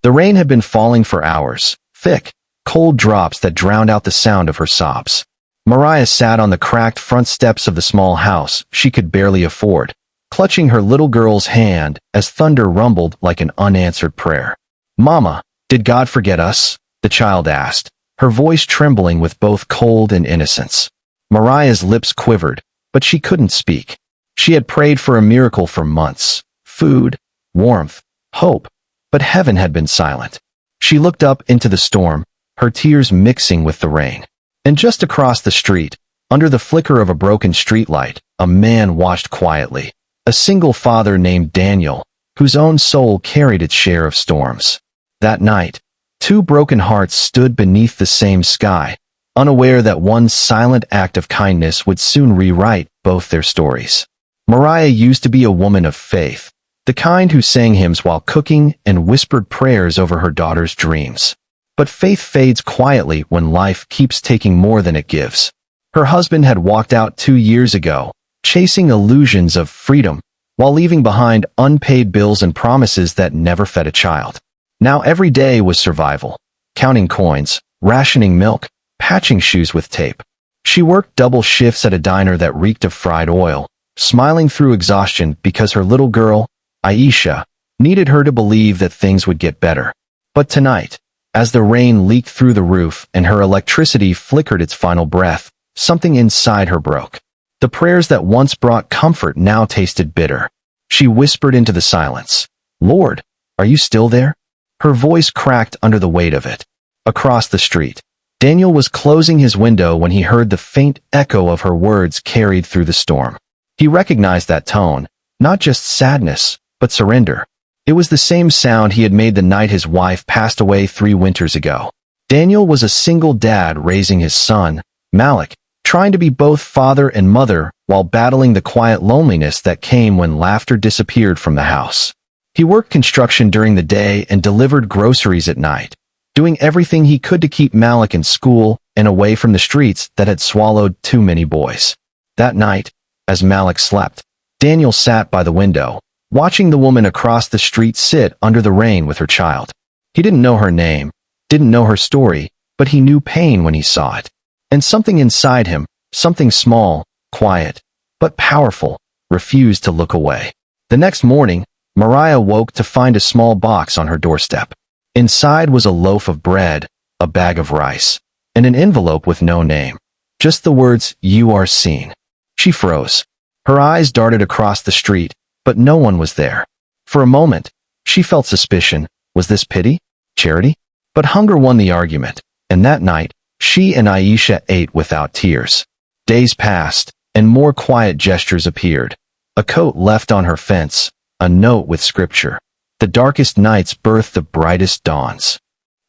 The rain had been falling for hours, thick, cold drops that drowned out the sound of her sobs. Mariah sat on the cracked front steps of the small house she could barely afford, clutching her little girl's hand as thunder rumbled like an unanswered prayer. "Mama, did God forget us?" the child asked, her voice trembling with both cold and innocence. Mariah's lips quivered, but she couldn't speak. She had prayed for a miracle for months: food, warmth, hope, but heaven had been silent. She looked up into the storm, her tears mixing with the rain. And just across the street, under the flicker of a broken streetlight, a man watched quietly. A single father named Daniel, whose own soul carried its share of storms. That night, two broken hearts stood beneath the same sky, unaware that one silent act of kindness would soon rewrite both their stories. Mariah used to be a woman of faith, the kind who sang hymns while cooking and whispered prayers over her daughter's dreams. But faith fades quietly when life keeps taking more than it gives. Her husband had walked out 2 years ago, chasing illusions of freedom, while leaving behind unpaid bills and promises that never fed a child. Now every day was survival, counting coins, rationing milk, patching shoes with tape. She worked double shifts at a diner that reeked of fried oil, smiling through exhaustion because her little girl, Aisha, needed her to believe that things would get better. But tonight, as the rain leaked through the roof and her electricity flickered its final breath, something inside her broke. The prayers that once brought comfort now tasted bitter. She whispered into the silence, "Lord, are you still there?" Her voice cracked under the weight of it. Across the street, Daniel was closing his window when he heard the faint echo of her words carried through the storm. He recognized that tone, not just sadness, but surrender. It was the same sound he had made the night his wife passed away 3 winters ago. Daniel was a single dad raising his son, Malik, trying to be both father and mother while battling the quiet loneliness that came when laughter disappeared from the house. He worked construction during the day and delivered groceries at night, doing everything he could to keep Malik in school and away from the streets that had swallowed too many boys. That night, as Malik slept, Daniel sat by the window, watching the woman across the street sit under the rain with her child. He didn't know her name, didn't know her story, but he knew pain when he saw it. And something inside him, something small, quiet, but powerful, refused to look away. The next morning, Mariah woke to find a small box on her doorstep. Inside was a loaf of bread, a bag of rice, and an envelope with no name. Just the words, "You are seen." She froze. Her eyes darted across the street, but no one was there. For a moment, she felt suspicion. Was this pity? Charity? But hunger won the argument, and that night, she and Aisha ate without tears. Days passed, and more quiet gestures appeared. A coat left on her fence, a note with scripture. The darkest nights birthed the brightest dawns.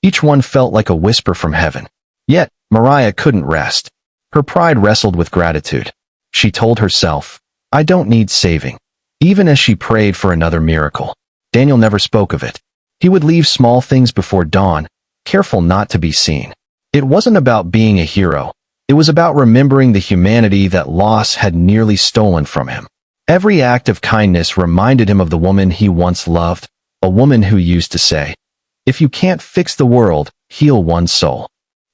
Each one felt like a whisper from heaven. Yet, Mariah couldn't rest. Her pride wrestled with gratitude. She told herself, "I don't need saving." Even as she prayed for another miracle, Daniel never spoke of it. He would leave small things before dawn, careful not to be seen. It wasn't about being a hero. It was about remembering the humanity that loss had nearly stolen from him. Every act of kindness reminded him of the woman he once loved, a woman who used to say, "If you can't fix the world, heal one soul."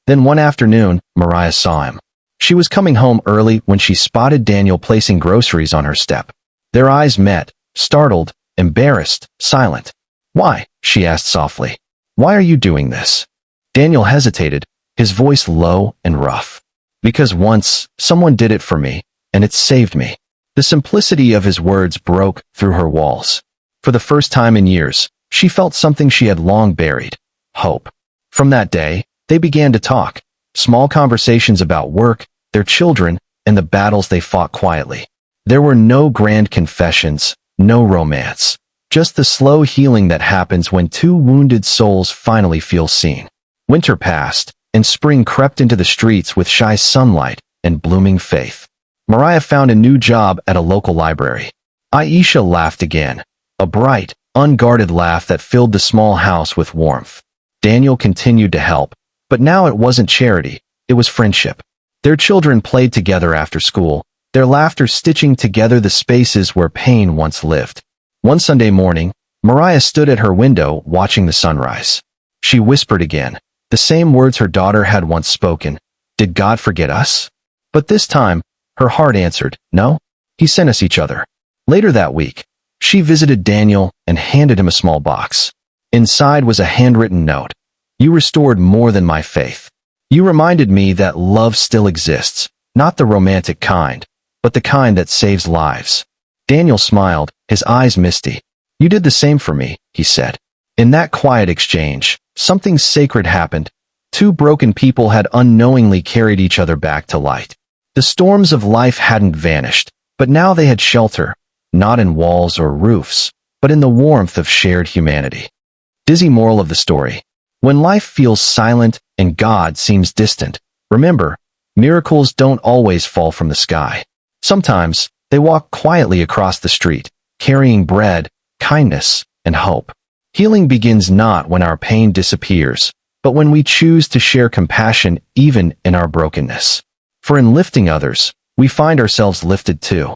Then one afternoon, Mariah saw him. She was coming home early when she spotted Daniel placing groceries on her step. Their eyes met, startled, embarrassed, silent. "Why?" she asked softly. "Why are you doing this?" Daniel hesitated, his voice low and rough. "Because once, someone did it for me, and it saved me." The simplicity of his words broke through her walls. For the first time in years, she felt something she had long buried: hope. From that day, they began to talk, small conversations about work, their children, and the battles they fought quietly. There were no grand confessions, no romance, just the slow healing that happens when two wounded souls finally feel seen. Winter passed, and spring crept into the streets with shy sunlight and blooming faith. Mariah found a new job at a local library. Aisha laughed again, a bright, unguarded laugh that filled the small house with warmth. Daniel continued to help, but now it wasn't charity, it was friendship. Their children played together after school, their laughter stitching together the spaces where pain once lived. One Sunday morning, Mariah stood at her window watching the sunrise. She whispered again, the same words her daughter had once spoken. Did God forget us? But this time, her heart answered, no, he sent us each other. Later that week, she visited Daniel and handed him a small box. Inside was a handwritten note. You restored more than my faith. You reminded me that love still exists, not the romantic kind, but the kind that saves lives. Daniel smiled, his eyes misty. You did the same for me, he said. In that quiet exchange, something sacred happened. Two broken people had unknowingly carried each other back to light. The storms of life hadn't vanished, but now they had shelter, not in walls or roofs, but in the warmth of shared humanity. Dizzy moral of the story. When life feels silent and God seems distant, remember, miracles don't always fall from the sky. Sometimes, they walk quietly across the street, carrying bread, kindness, and hope. Healing begins not when our pain disappears, but when we choose to share compassion even in our brokenness. For in lifting others, we find ourselves lifted too.